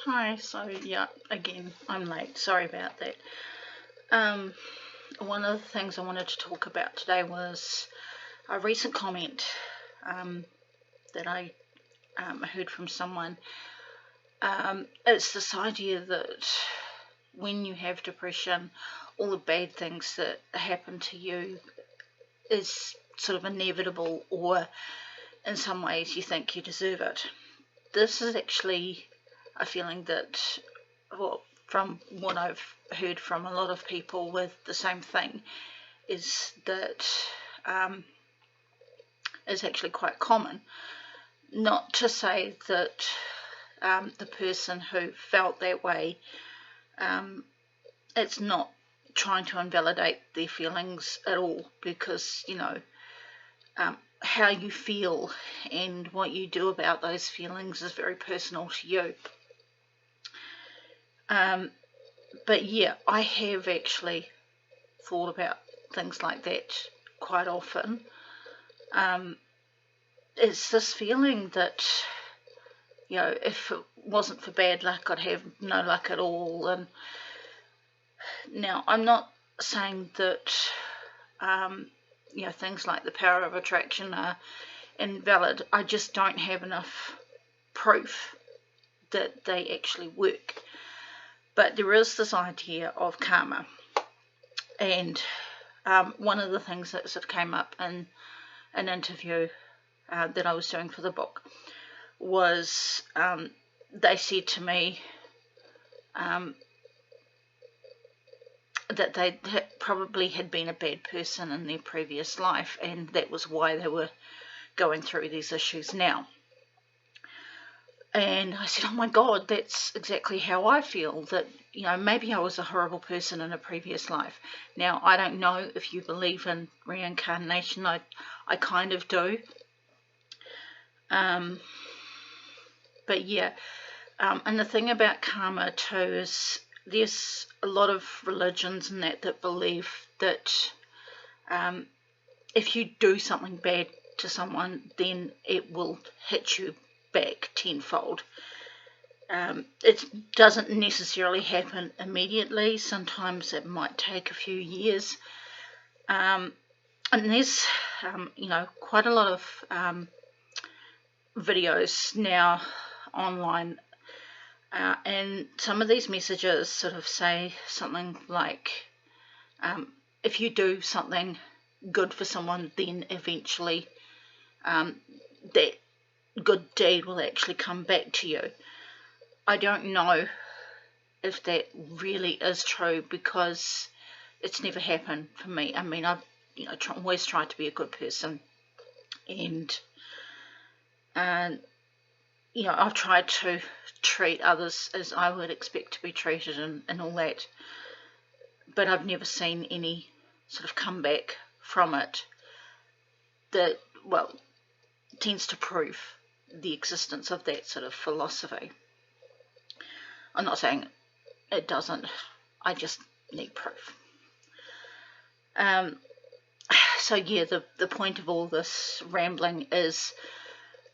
Hi, so yeah, again, I'm late. Sorry about that. One of the things I wanted to talk about today was a recent comment that I heard from someone. It's this idea that when you have depression, all the bad things that happen to you is sort of inevitable, or in some ways you think you deserve it. This is actually a feeling that, well, from what I've heard from a lot of people with the same thing, is that is actually quite common. Not to say that the person who felt that way, it's not trying to invalidate their feelings at all, because how you feel and what you do about those feelings is very personal to you. But yeah, I have actually thought about things like that quite often. It's this feeling that, if it wasn't for bad luck, I'd have no luck at all. And now, I'm not saying that, things like the power of attraction are invalid. I just don't have enough proof that they actually work. But there is this idea of karma. And one of the things that sort of came up in an interview that I was doing for the book was they said to me that they probably had been a bad person in their previous life, and that was why they were going through these issues now. And I said, oh my God, that's exactly how I feel, that, maybe I was a horrible person in a previous life. Now, I don't know if you believe in reincarnation. I kind of do. But yeah, and the thing about karma too is there's a lot of religions and that believe that if you do something bad to someone, then it will hit you back tenfold. It doesn't necessarily happen immediately. Sometimes it might take a few years. And there's, quite a lot of videos now online, and some of these messages sort of say something like, if you do something good for someone, then eventually that good deed will actually come back to you. I don't know if that really is true, because it's never happened for me. I mean, I've always tried to be a good person, and I've tried to treat others as I would expect to be treated, and all that, but I've never seen any sort of comeback from it that, well, tends to prove the existence of that sort of philosophy. I'm not saying it doesn't, I just need proof. So yeah, the point of all this rambling is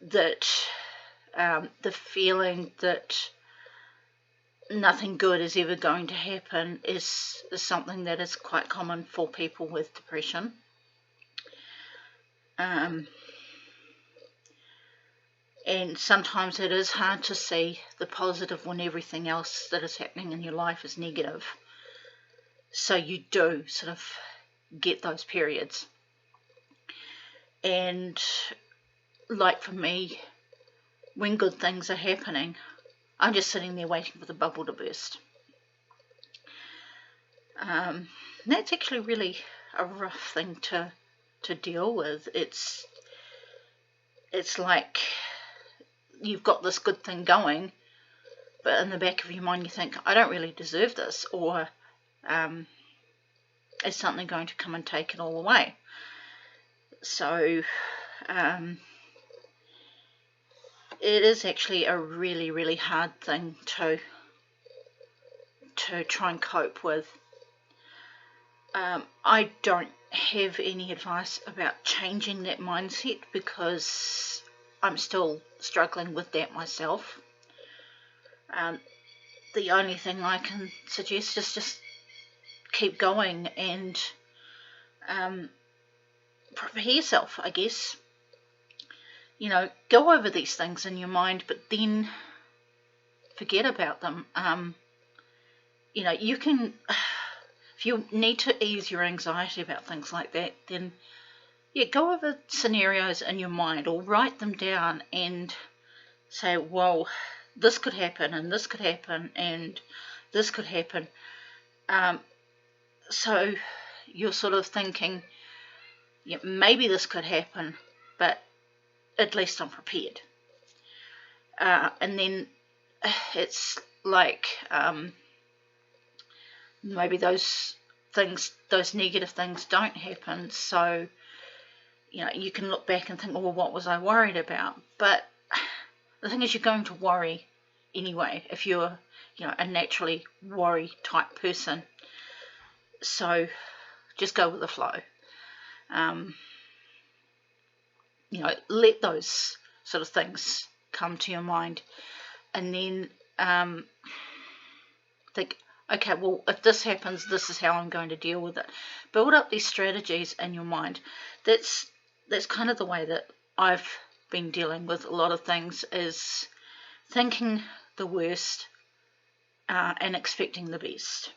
that the feeling that nothing good is ever going to happen is something that is quite common for people with depression. And sometimes it is hard to see the positive when everything else that is happening in your life is negative. So you do sort of get those periods. And like for me, when good things are happening, I'm just sitting there waiting for the bubble to burst. That's actually really a rough thing to deal with. It's like you've got this good thing going, but in the back of your mind you think, I don't really deserve this, or is something going to come and take it all away? So it is actually a really, really hard thing to try and cope with. I don't have any advice about changing that mindset, because I'm still struggling with that myself. the only thing I can suggest is just keep going and prepare yourself, I guess. Go over these things in your mind, but then forget about them. You can, if you need to ease your anxiety about things like that, then go over scenarios in your mind or write them down and say, well, this could happen and this could happen and this could happen. So you're sort of thinking, maybe this could happen, but at least I'm prepared. And then it's like maybe those negative things don't happen, so you can look back and think, well, what was I worried about? But the thing is, you're going to worry anyway if you're a naturally worry type person, so just go with the flow. Let those sort of things come to your mind, and then think, okay, well, if this happens, this is how I'm going to deal with it. Build up these strategies in your mind. That's kind of the way that I've been dealing with a lot of things, is thinking the worst and expecting the best.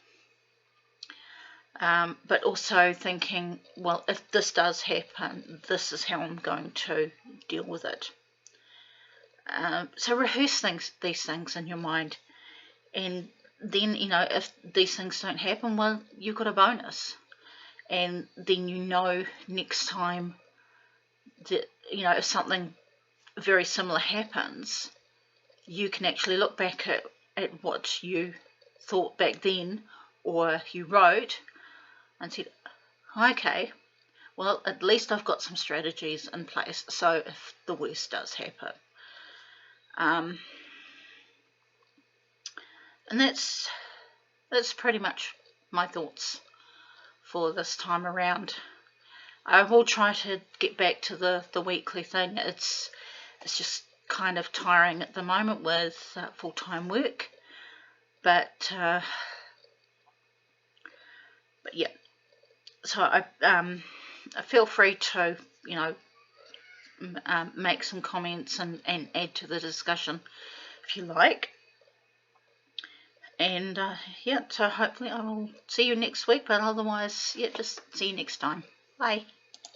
But also thinking, well, if this does happen, this is how I'm going to deal with it. So rehearse these things in your mind, and then if these things don't happen, well, you've got a bonus, and then next time that if something very similar happens, you can actually look back at what you thought back then or you wrote and said, okay, well, at least I've got some strategies in place, so if the worst does happen. And that's pretty much my thoughts for this time around. I will try to get back to the weekly thing. It's just kind of tiring at the moment with full-time work, but yeah. So I feel free to make some comments and add to the discussion if you like. And so hopefully I will see you next week, but otherwise, just see you next time. Bye.